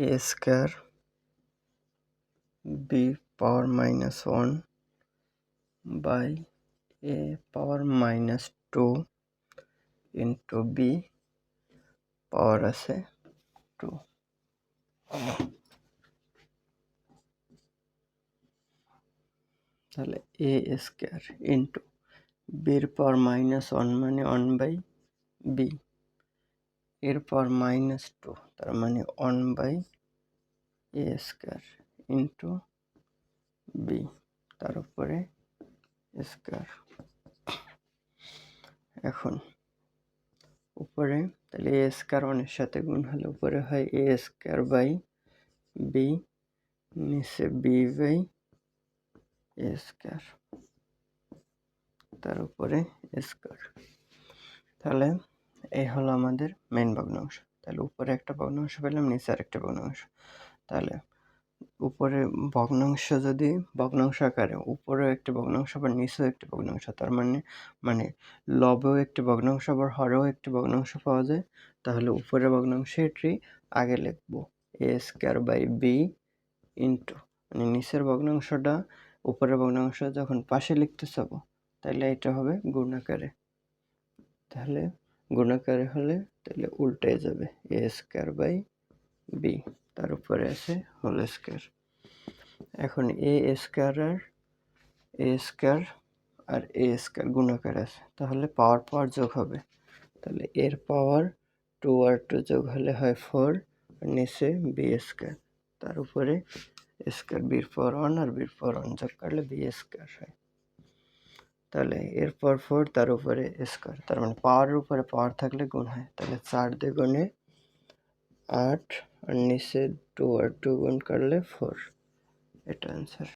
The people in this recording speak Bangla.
A square B power -1 by A power -2 into B power আছে 2। তাহলে এ স্কোয়ার ইন্টু বির পাওয়ার -1 মানে 1 বাই বি, এর পাওয়ার -2 তার মানে 1 by a square into b তার উপরে স্কোয়ার। এখন উপরে তাহলে এ স্কোয়ার 1-এর সাথে গুণ হলে উপরে হয় এ স্কোয়ার বাই বি, নিচে বি বাই এ স্কোয়ার তার উপরে স্কোয়ার। তাহলে এই হলো আমাদের মেন ভগ্নাংশ। তাহলে উপরে একটা ভগ্নাংশ পেলাম, নিচে আরেকটা ভগ্নাংশ। তাহলে উপরে ভগ্নাংশ যদি ভগ্নাংশ আকারে উপরেও একটি ভগ্নাংশ আবার নিচেও একটি ভগ্নাংশ, তার মানে লবেও একটি ভগ্নাংশ আবার হরেও একটি ভগ্নাংশ পাওয়া যায়, তাহলে উপরের ভগ্নাংশটি আগে লিখবো এ স্কোয়ার বাই বি ইন্টু, মানে নিচের ভগ্নাংশটা উপরের ভগ্নাংশ যখন পাশে লিখতে চাবো তাহলে এটা হবে গুণাকারে। তাহলে গুণাকারে হলে তাহলে উল্টে যাবে এ স্কোয়ার বাই বি তার উপরে আছে হোল স্কোয়ার। এখন এ স্কোয়ার আর এ স্কোয়ার গুণাকার আছে, তাহলে পাওয়ার যোগ হবে। তাহলে এর পাওয়ার 2 আর 2 যোগ হলে হয় 4, আর নিচে বি স্কোয়ার তার উপরে স্কোয়ার, বির পাওয়ার 1 আর বির পাওয়ার 1 যোগ করলে বি স্কোয়ার হয়। তাহলে এরপর 4 তার উপরে স্কোয়ার, তার মানে পাওয়ারের উপরে পাওয়ার থাকলে গুণ হয়। তাহলে 4 দিয়ে গুণে 8 আর নিচে 2 আর 2 গুণ করলে 4, এটা অ্যান্সার।